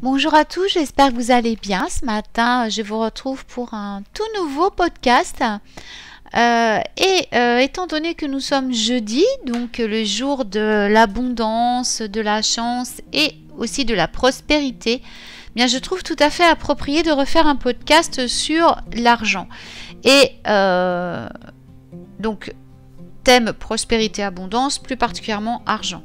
Bonjour à tous, j'espère que vous allez bien. Ce matin, je vous retrouve pour un tout nouveau podcast. Étant donné que nous sommes jeudi, donc le jour de l'abondance, de la chance et aussi de la prospérité, bien je trouve tout à fait approprié de refaire un podcast sur l'argent. Donc, thème prospérité, abondance, plus particulièrement argent.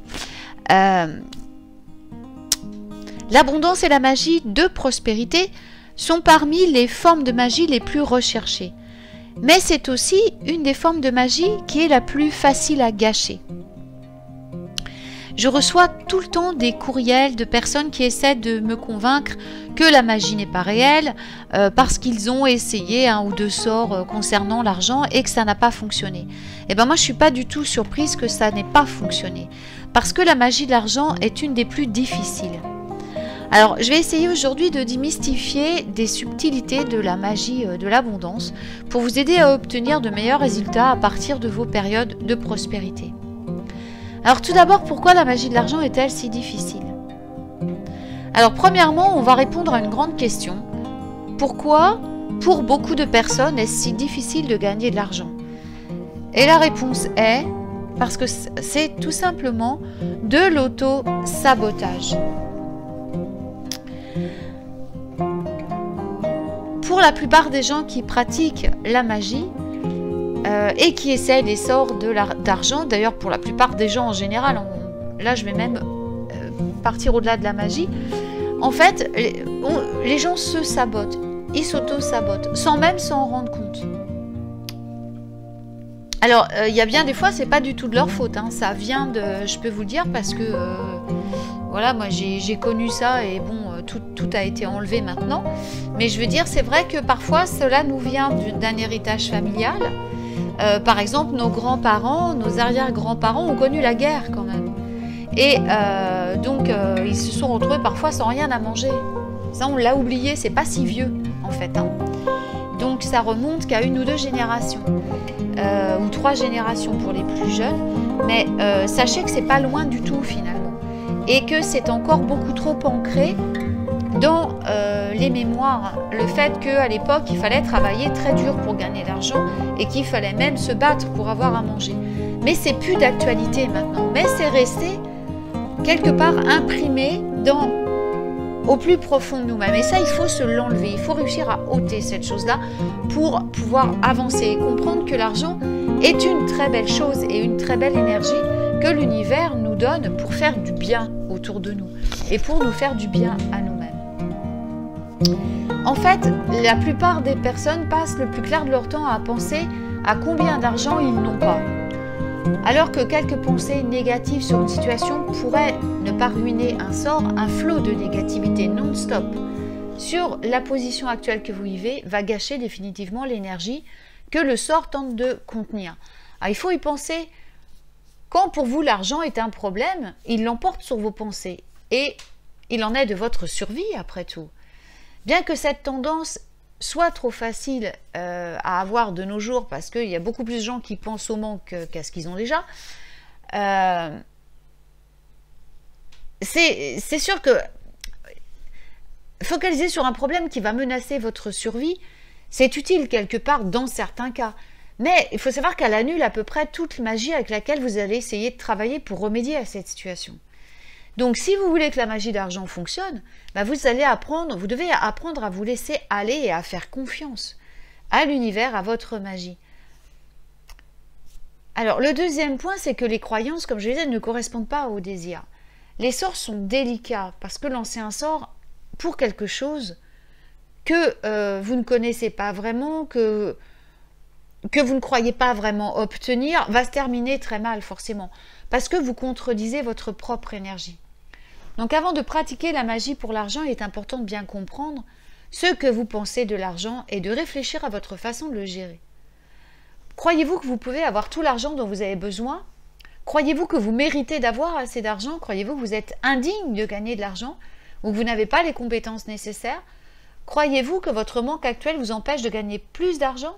L'abondance et la magie de prospérité sont parmi les formes de magie les plus recherchées. Mais c'est aussi une des formes de magie qui est la plus facile à gâcher. Je reçois tout le temps des courriels de personnes qui essaient de me convaincre que la magie n'est pas réelle parce qu'ils ont essayé un ou deux sorts concernant l'argent et que ça n'a pas fonctionné. Et bien moi je ne suis pas du tout surprise que ça n'ait pas fonctionné parce que la magie de l'argent est une des plus difficiles. Alors, je vais essayer aujourd'hui de démystifier des subtilités de la magie de l'abondance pour vous aider à obtenir de meilleurs résultats à partir de vos périodes de prospérité. Alors, tout d'abord, pourquoi la magie de l'argent est-elle si difficile? Alors, premièrement, on va répondre à une grande question. Pourquoi, pour beaucoup de personnes, est-ce si difficile de gagner de l'argent? Et la réponse est parce que c'est tout simplement de l'auto-sabotage. Pour la plupart des gens qui pratiquent la magie et qui essaient les sorts d'argent, d'ailleurs pour la plupart des gens en général, là je vais même partir au-delà de la magie, en fait les gens se sabotent, ils s'auto-sabotent sans même s'en rendre compte. Alors il y a bien des fois c'est pas du tout de leur faute, hein. Ça vient de, je peux vous le dire parce que voilà, moi j'ai connu ça et bon, tout a été enlevé maintenant. Mais je veux dire, c'est vrai que parfois cela nous vient d'un héritage familial. Par exemple, nos grands-parents, nos arrière-grands-parents ont connu la guerre quand même. Et donc, ils se sont retrouvés parfois sans rien à manger. Ça, on l'a oublié, c'est pas si vieux en fait, hein. Donc, ça remonte qu'à une ou deux générations, ou 3 générations pour les plus jeunes. Mais sachez que c'est pas loin du tout finalement. Et que c'est encore beaucoup trop ancré dans les mémoires. Le fait qu'à l'époque, il fallait travailler très dur pour gagner de l'argent et qu'il fallait même se battre pour avoir à manger. Mais c'est plus d'actualité maintenant. Mais c'est resté quelque part imprimé au plus profond de nous-mêmes. Et ça, il faut se l'enlever. Il faut réussir à ôter cette chose-là pour pouvoir avancer et comprendre que l'argent est une très belle chose et une très belle énergie que l'univers nous donne pour faire du bien autour de nous et pour nous faire du bien à nous-mêmes. En fait, la plupart des personnes passent le plus clair de leur temps à penser à combien d'argent ils n'ont pas. Alors que quelques pensées négatives sur une situation pourraient ne pas ruiner un sort, un flot de négativité non-stop sur la position actuelle que vous vivez va gâcher définitivement l'énergie que le sort tente de contenir. Alors, il faut y penser. Quand pour vous l'argent est un problème, il l'emporte sur vos pensées et il en est de votre survie après tout. Bien que cette tendance soit trop facile à avoir de nos jours parce qu'il y a beaucoup plus de gens qui pensent au manque qu'à ce qu'ils ont déjà, c'est sûr que focaliser sur un problème qui va menacer votre survie, c'est utile quelque part dans certains cas. Mais il faut savoir qu'elle annule à peu près toute magie avec laquelle vous allez essayer de travailler pour remédier à cette situation. Donc si vous voulez que la magie d'argent fonctionne, vous devez apprendre à vous laisser aller et à faire confiance à l'univers, à votre magie. Alors le deuxième point, c'est que les croyances, comme je le disais, ne correspondent pas au désir. Les sorts sont délicats parce que lancer un sort pour quelque chose que vous ne connaissez pas vraiment, que vous ne croyez pas vraiment obtenir, va se terminer très mal forcément, parce que vous contredisez votre propre énergie. Donc avant de pratiquer la magie pour l'argent, il est important de bien comprendre ce que vous pensez de l'argent et de réfléchir à votre façon de le gérer. Croyez-vous que vous pouvez avoir tout l'argent dont vous avez besoin? Croyez-vous que vous méritez d'avoir assez d'argent? Croyez-vous que vous êtes indigne de gagner de l'argent ou que vous n'avez pas les compétences nécessaires? Croyez-vous que votre manque actuel vous empêche de gagner plus d'argent?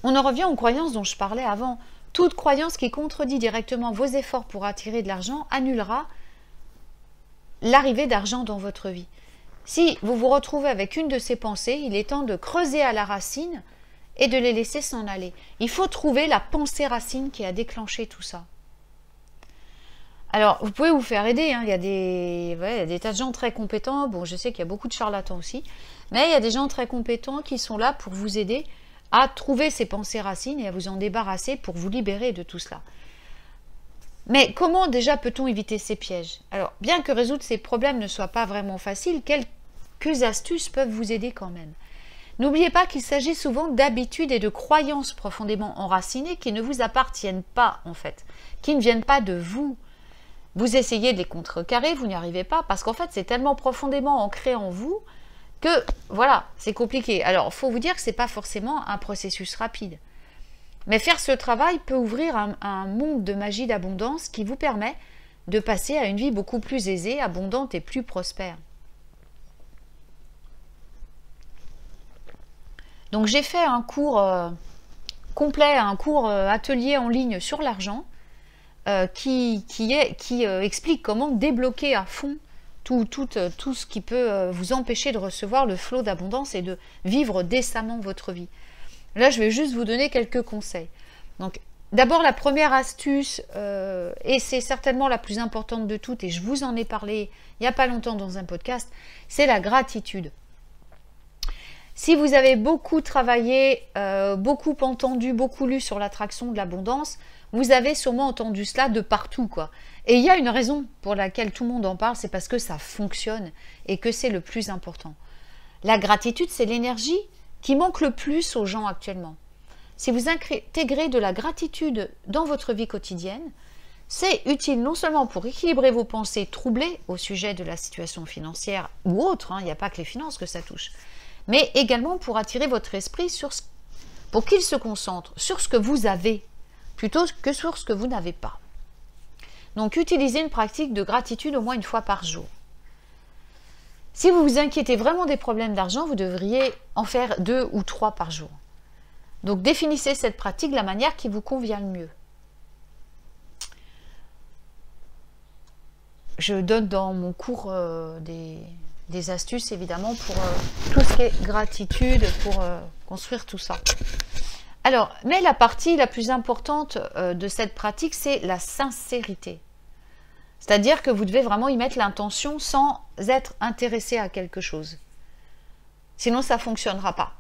On en revient aux croyances dont je parlais avant. Toute croyance qui contredit directement vos efforts pour attirer de l'argent annulera l'arrivée d'argent dans votre vie. Si vous vous retrouvez avec une de ces pensées, il est temps de creuser à la racine et de les laisser s'en aller. Il faut trouver la pensée racine qui a déclenché tout ça. Alors, vous pouvez vous faire aider, hein. Il y a des tas de gens très compétents. Bon, je sais qu'il y a beaucoup de charlatans aussi, mais il y a des gens très compétents qui sont là pour vous aider à trouver ces pensées racines et à vous en débarrasser pour vous libérer de tout cela. Mais comment déjà peut-on éviter ces pièges? Alors, bien que résoudre ces problèmes ne soit pas vraiment facile, quelques astuces peuvent vous aider quand même. N'oubliez pas qu'il s'agit souvent d'habitudes et de croyances profondément enracinées qui ne vous appartiennent pas en fait, qui ne viennent pas de vous. Vous essayez de les contrecarrer, vous n'y arrivez pas, parce qu'en fait, c'est tellement profondément ancré en vous que, voilà, c'est compliqué. Alors, il faut vous dire que ce n'est pas forcément un processus rapide. Mais faire ce travail peut ouvrir un monde de magie d'abondance qui vous permet de passer à une vie beaucoup plus aisée, abondante et plus prospère. Donc, j'ai fait un cours complet, un cours atelier en ligne sur l'argent, qui explique comment débloquer à fond tout ce qui peut vous empêcher de recevoir le flot d'abondance et de vivre décemment votre vie. Là, je vais juste vous donner quelques conseils. Donc, d'abord, la première astuce, et c'est certainement la plus importante de toutes, et je vous en ai parlé il n'y a pas longtemps dans un podcast, c'est la gratitude. Si vous avez beaucoup travaillé, beaucoup entendu, beaucoup lu sur l'attraction de l'abondance, vous avez sûrement entendu cela de partout, quoi. Et il y a une raison pour laquelle tout le monde en parle, c'est parce que ça fonctionne et que c'est le plus important. La gratitude, c'est l'énergie qui manque le plus aux gens actuellement. Si vous intégrez de la gratitude dans votre vie quotidienne, c'est utile non seulement pour équilibrer vos pensées troublées au sujet de la situation financière ou autre, hein, il n'y a pas que les finances que ça touche, mais également pour attirer votre esprit pour qu'il se concentre sur ce que vous avez, plutôt que sur ce que vous n'avez pas. Donc, utilisez une pratique de gratitude au moins une fois par jour. Si vous vous inquiétez vraiment des problèmes d'argent, vous devriez en faire 2 ou 3 par jour. Donc, définissez cette pratique de la manière qui vous convient le mieux. Je donne dans mon cours des astuces, évidemment, pour tout ce qui est gratitude, pour construire tout ça. Alors, mais la partie la plus importante de cette pratique, c'est la sincérité. C'est-à-dire que vous devez vraiment y mettre l'intention sans être intéressé à quelque chose. Sinon, ça ne fonctionnera pas.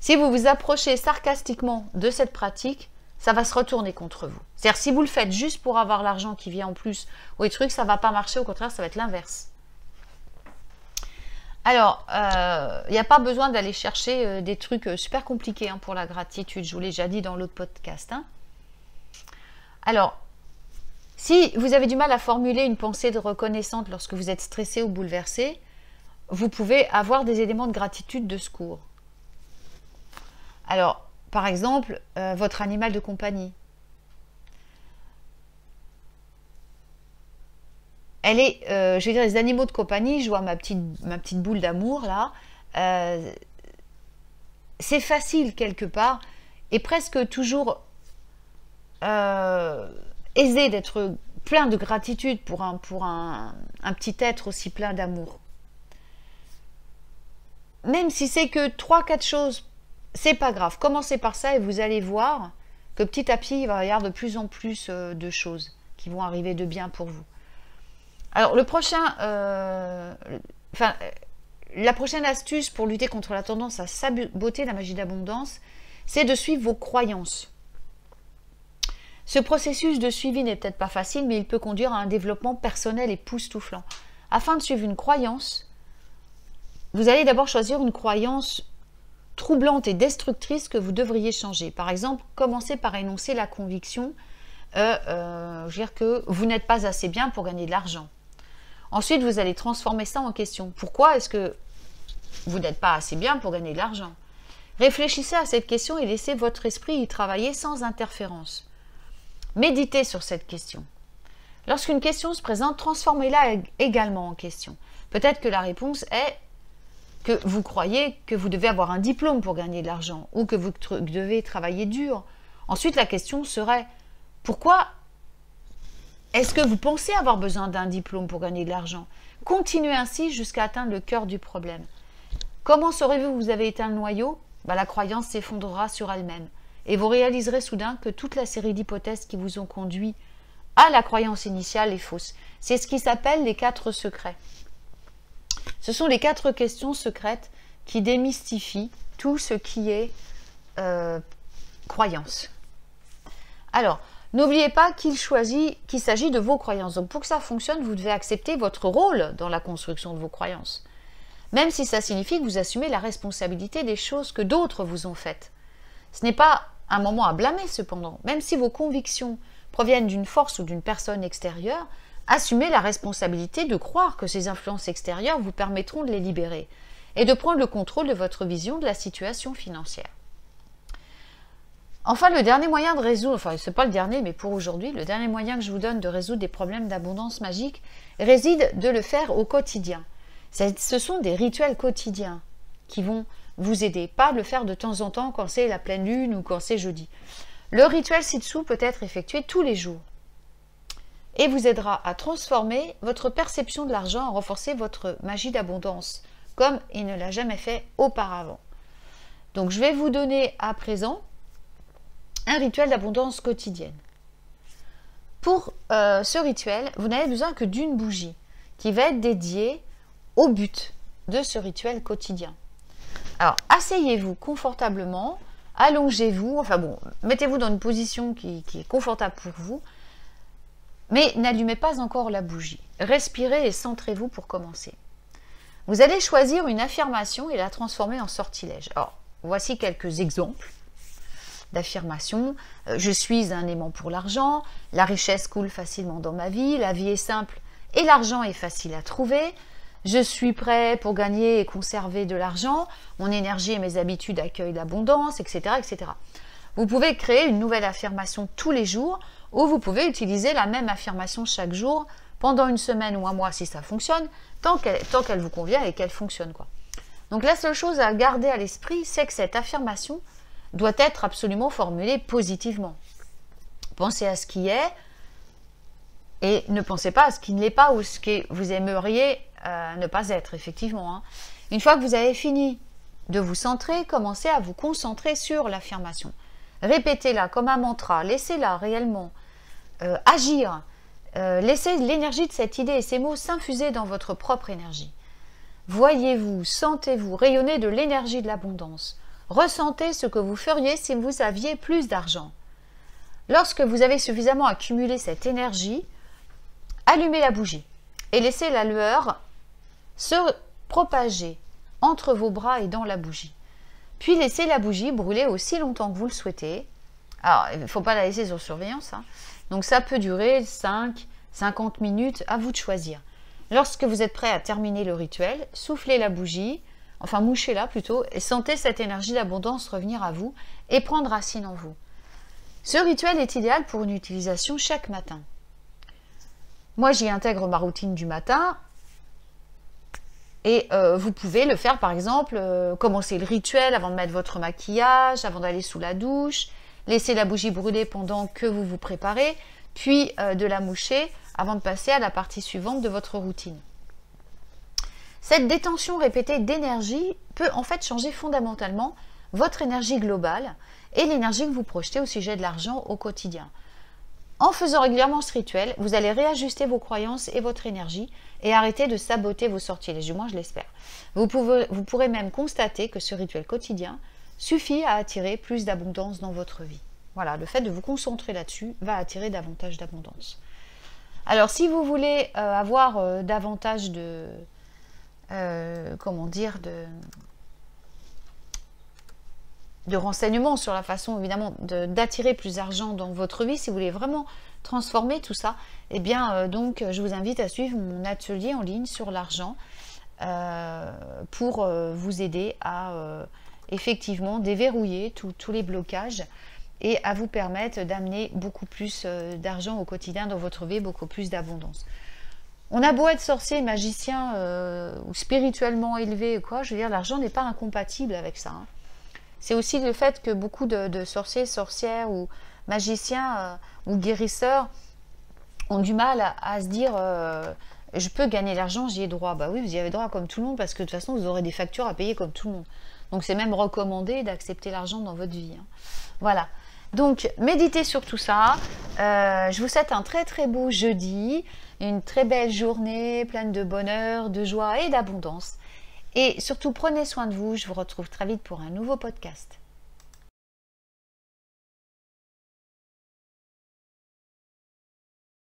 Si vous vous approchez sarcastiquement de cette pratique, ça va se retourner contre vous. C'est-à-dire, si vous le faites juste pour avoir l'argent qui vient en plus, ou des trucs, ça ne va pas marcher, au contraire, ça va être l'inverse. Alors, il n'y a pas besoin d'aller chercher des trucs super compliqués hein, pour la gratitude. Je vous l'ai déjà dit dans l'autre podcast. Hein. Alors, si vous avez du mal à formuler une pensée de reconnaissance lorsque vous êtes stressé ou bouleversé, vous pouvez avoir des éléments de gratitude de secours. Alors, par exemple, votre animal de compagnie. Elle est, je veux dire, les animaux de compagnie, je vois ma petite boule d'amour là, c'est facile quelque part et presque toujours aisé d'être plein de gratitude pour un petit être aussi plein d'amour. Même si c'est que 3-4 choses, c'est pas grave. Commencez par ça et vous allez voir que petit à petit, il va y avoir de plus en plus de choses qui vont arriver de bien pour vous. Alors, la prochaine astuce pour lutter contre la tendance à saboter la magie d'abondance, c'est de suivre vos croyances. Ce processus de suivi n'est peut-être pas facile, mais il peut conduire à un développement personnel époustouflant. Afin de suivre une croyance, vous allez d'abord choisir une croyance troublante et destructrice que vous devriez changer. Par exemple, commencez par énoncer la conviction que vous n'êtes pas assez bien pour gagner de l'argent. Ensuite, vous allez transformer ça en question. Pourquoi est-ce que vous n'êtes pas assez bien pour gagner de l'argent? Réfléchissez à cette question et laissez votre esprit y travailler sans interférence. Méditez sur cette question. Lorsqu'une question se présente, transformez-la également en question. Peut-être que la réponse est que vous croyez que vous devez avoir un diplôme pour gagner de l'argent ou que vous devez travailler dur. Ensuite, la question serait pourquoi Est-ce que vous pensez avoir besoin d'un diplôme pour gagner de l'argent? Continuez ainsi jusqu'à atteindre le cœur du problème. Comment saurez-vous que vous avez éteint le noyau? La croyance s'effondrera sur elle-même. Et vous réaliserez soudain que toute la série d'hypothèses qui vous ont conduit à la croyance initiale est fausse. C'est ce qui s'appelle les 4 secrets. Ce sont les 4 questions secrètes qui démystifient tout ce qui est croyance. Alors, n'oubliez pas qu'il s'agit de vos croyances. Donc, pour que ça fonctionne, vous devez accepter votre rôle dans la construction de vos croyances. Même si ça signifie que vous assumez la responsabilité des choses que d'autres vous ont faites. Ce n'est pas un moment à blâmer, cependant. Même si vos convictions proviennent d'une force ou d'une personne extérieure, assumez la responsabilité de croire que ces influences extérieures vous permettront de les libérer et de prendre le contrôle de votre vision de la situation financière. Enfin, le dernier moyen de résoudre, enfin, ce n'est pas le dernier, mais pour aujourd'hui, le dernier moyen que je vous donne de résoudre des problèmes d'abondance magique réside de le faire au quotidien. Ce sont des rituels quotidiens qui vont vous aider, pas de le faire de temps en temps quand c'est la pleine lune ou quand c'est jeudi. Le rituel ci-dessous peut être effectué tous les jours et vous aidera à transformer votre perception de l'argent, à renforcer votre magie d'abondance, comme il ne l'a jamais fait auparavant. Donc, je vais vous donner à présent un rituel d'abondance quotidienne. Pour ce rituel, vous n'avez besoin que d'une bougie qui va être dédiée au but de ce rituel quotidien. Alors, asseyez-vous confortablement, allongez-vous, enfin bon, mettez-vous dans une position qui est confortable pour vous, mais n'allumez pas encore la bougie. Respirez et centrez-vous pour commencer. Vous allez choisir une affirmation et la transformer en sortilège. Alors, voici quelques exemples d'affirmations. Je suis un aimant pour l'argent, la richesse coule facilement dans ma vie, la vie est simple et l'argent est facile à trouver, je suis prêt pour gagner et conserver de l'argent, mon énergie et mes habitudes accueillent l'abondance, etc., etc. Vous pouvez créer une nouvelle affirmation tous les jours ou vous pouvez utiliser la même affirmation chaque jour pendant une semaine ou un mois si ça fonctionne, tant qu'elle vous convient et qu'elle fonctionne, quoi. Donc la seule chose à garder à l'esprit, c'est que cette affirmation doit être absolument formulée positivement. Pensez à ce qui est et ne pensez pas à ce qui ne l'est pas ou ce que vous aimeriez ne pas être, effectivement. Une fois que vous avez fini de vous centrer, commencez à vous concentrer sur l'affirmation. Répétez-la comme un mantra, laissez-la réellement agir. Laissez l'énergie de cette idée et ces mots s'infuser dans votre propre énergie. Voyez-vous, sentez-vous rayonner de l'énergie de l'abondance. Ressentez ce que vous feriez si vous aviez plus d'argent. Lorsque vous avez suffisamment accumulé cette énergie, allumez la bougie et laissez la lueur se propager entre vos bras et dans la bougie. Puis laissez la bougie brûler aussi longtemps que vous le souhaitez. Alors, il ne faut pas la laisser sur surveillance. Donc ça peut durer 5-50 minutes, à vous de choisir. Lorsque vous êtes prêt à terminer le rituel, soufflez la bougie, enfin mouchez-la plutôt, et sentez cette énergie d'abondance revenir à vous et prendre racine en vous. Ce rituel est idéal pour une utilisation chaque matin. Moi, j'y intègre ma routine du matin et vous pouvez le faire par exemple, commencer le rituel avant de mettre votre maquillage, avant d'aller sous la douche, laisser la bougie brûler pendant que vous vous préparez, puis de la moucher avant de passer à la partie suivante de votre routine. Cette détention répétée d'énergie peut en fait changer fondamentalement votre énergie globale et l'énergie que vous projetez au sujet de l'argent au quotidien. En faisant régulièrement ce rituel, vous allez réajuster vos croyances et votre énergie et arrêter de saboter vos sortilèges, du moins je l'espère. Vous pourrez même constater que ce rituel quotidien suffit à attirer plus d'abondance dans votre vie. Voilà, le fait de vous concentrer là-dessus va attirer davantage d'abondance. Alors, si vous voulez avoir davantage de... de renseignements sur la façon, évidemment, d'attirer plus d'argent dans votre vie, si vous voulez vraiment transformer tout ça, eh bien, donc, je vous invite à suivre mon atelier en ligne sur l'argent pour vous aider à effectivement déverrouiller tous les blocages et à vous permettre d'amener beaucoup plus d'argent au quotidien dans votre vie, beaucoup plus d'abondance. On a beau être sorcier, magicien ou spirituellement élevé, quoi, je veux dire, l'argent n'est pas incompatible avec ça. C'est aussi le fait que beaucoup de sorciers, sorcières ou magiciens ou guérisseurs ont du mal à se dire je peux gagner l'argent, j'y ai droit. Bah oui, vous y avez droit comme tout le monde parce que de toute façon, vous aurez des factures à payer comme tout le monde. Donc c'est même recommandé d'accepter l'argent dans votre vie. Hein. Voilà. Donc méditez sur tout ça. Je vous souhaite un très très beau jeudi, une très belle journée pleine de bonheur, de joie et d'abondance. Et surtout, prenez soin de vous. Je vous retrouve très vite pour un nouveau podcast.